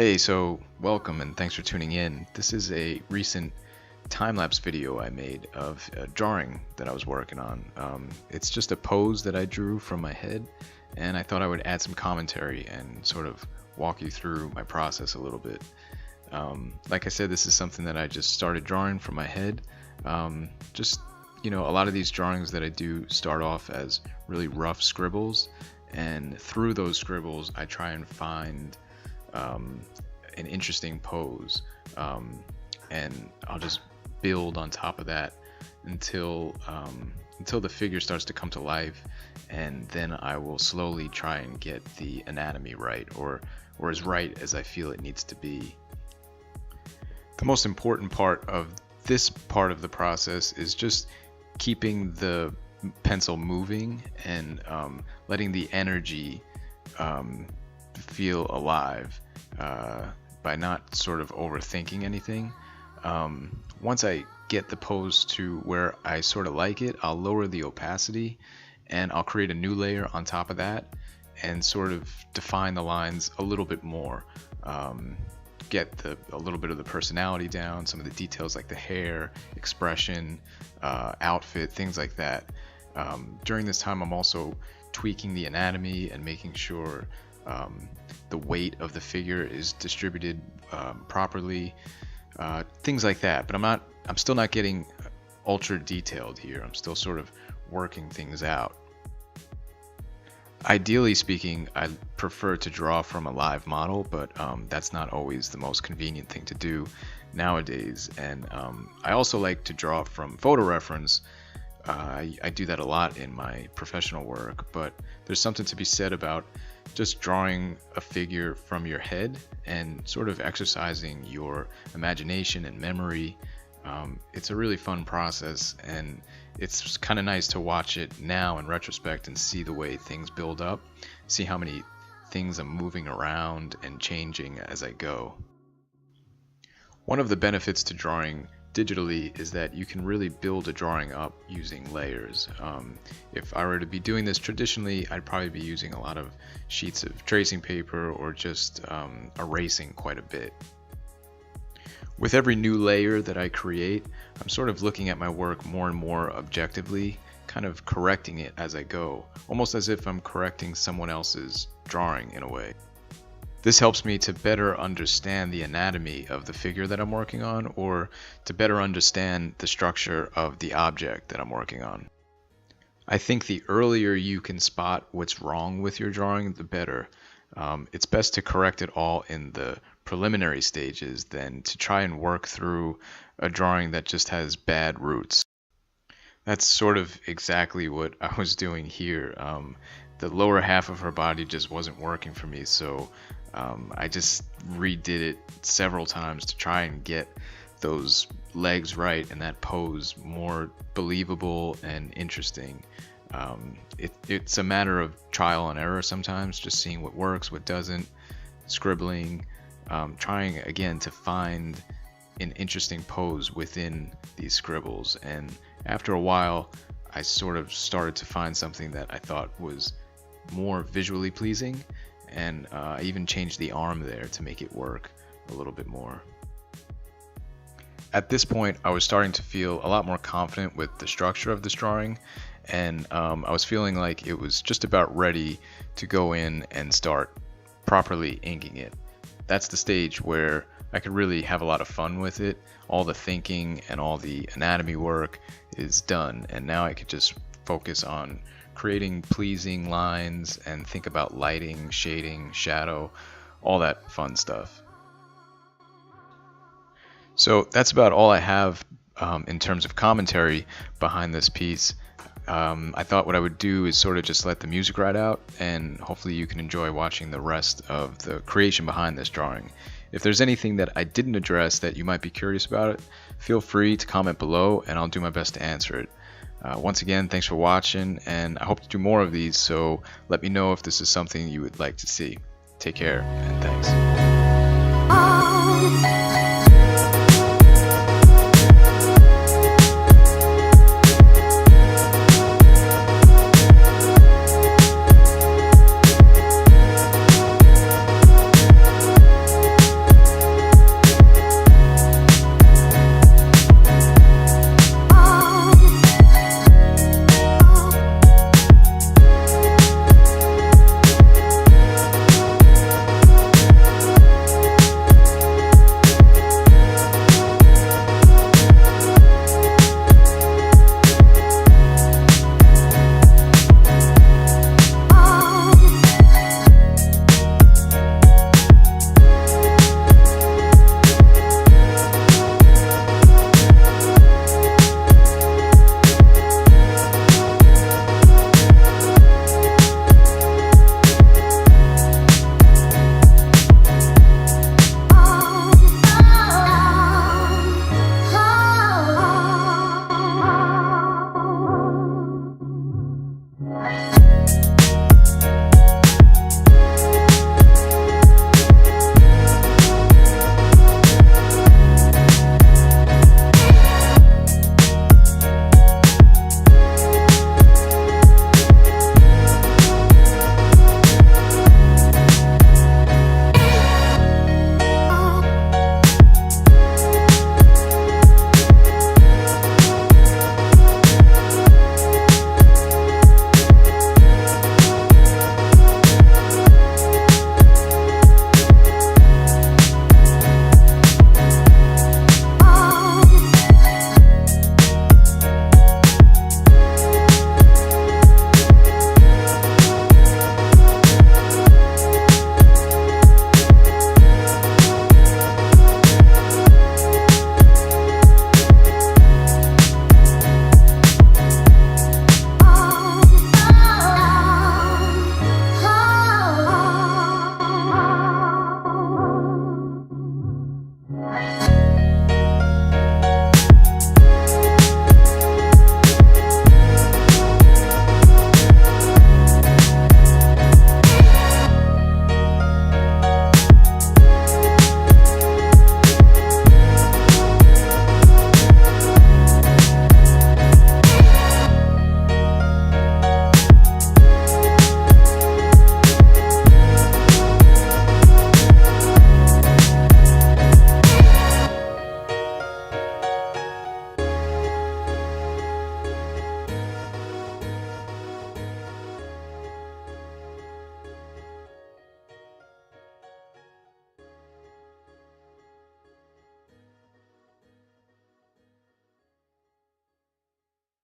Hey, so welcome and thanks for tuning in. This is a recent time-lapse video I made of a drawing that I was working on. It's just a pose that I drew from my head, and I thought I would add some commentary and sort of walk you through my process a little bit. Like I said, this is something that I just started drawing from my head. A lot of these drawings that I do start off as really rough scribbles, and through those scribbles I try and find an interesting pose, and I'll just build on top of that until the figure starts to come to life, and then I will slowly try and get the anatomy right, or as right as I feel it needs to be. The most important part of this part of the process is just keeping the pencil moving and letting the energy feel alive by not sort of overthinking anything. Once I get the pose to where I sort of like it, I'll lower the opacity and I'll create a new layer on top of that and sort of define the lines a little bit more. Get a little bit of the personality down, some of the details like the hair, expression, outfit, things like that. During this time I'm also tweaking the anatomy and making sure the weight of the figure is distributed properly, things like that. But I'm still not getting ultra detailed here. I'm still sort of working things out. Ideally speaking, I prefer to draw from a live model, but that's not always the most convenient thing to do nowadays. And I also like to draw from photo reference. I do that a lot in my professional work, but there's something to be said about just drawing a figure from your head and sort of exercising your imagination and memory. It's a really fun process, and it's kind of nice to watch it now in retrospect and see the way things build up, see how many things I'm moving around and changing as I go. One of the benefits to drawing digitally is that you can really build a drawing up using layers. If I were to be doing this traditionally, I'd probably be using a lot of sheets of tracing paper or just erasing quite a bit. With every new layer that I create, I'm sort of looking at my work more and more objectively, kind of correcting it as I go, almost as if I'm correcting someone else's drawing in a way. This helps me to better understand the anatomy of the figure that I'm working on, or to better understand the structure of the object that I'm working on. I think the earlier you can spot what's wrong with your drawing, the better. It's best to correct it all in the preliminary stages than to try and work through a drawing that just has bad roots. That's sort of exactly what I was doing here. The lower half of her body just wasn't working for me, so I just redid it several times to try and get those legs right and that pose more believable and interesting. It's a matter of trial and error sometimes, just seeing what works, what doesn't, scribbling, trying again to find an interesting pose within these scribbles. And after a while, I sort of started to find something that I thought was more visually pleasing, and I even changed the arm there to make it work a little bit more. At this point, I was starting to feel a lot more confident with the structure of this drawing, and I was feeling like it was just about ready to go in and start properly inking it. That's the stage where I could really have a lot of fun with it. All the thinking and all the anatomy work is done, and now I could just focus on creating pleasing lines and think about lighting, shading, shadow, all that fun stuff. So that's about all I have in terms of commentary behind this piece. I thought what I would do is sort of just let the music ride out, and hopefully you can enjoy watching the rest of the creation behind this drawing. If there's anything that I didn't address that you might be curious about, feel free to comment below and I'll do my best to answer it. Once again, thanks for watching, and I hope to do more of these, so let me know if this is something you would like to see. Take care, and thanks.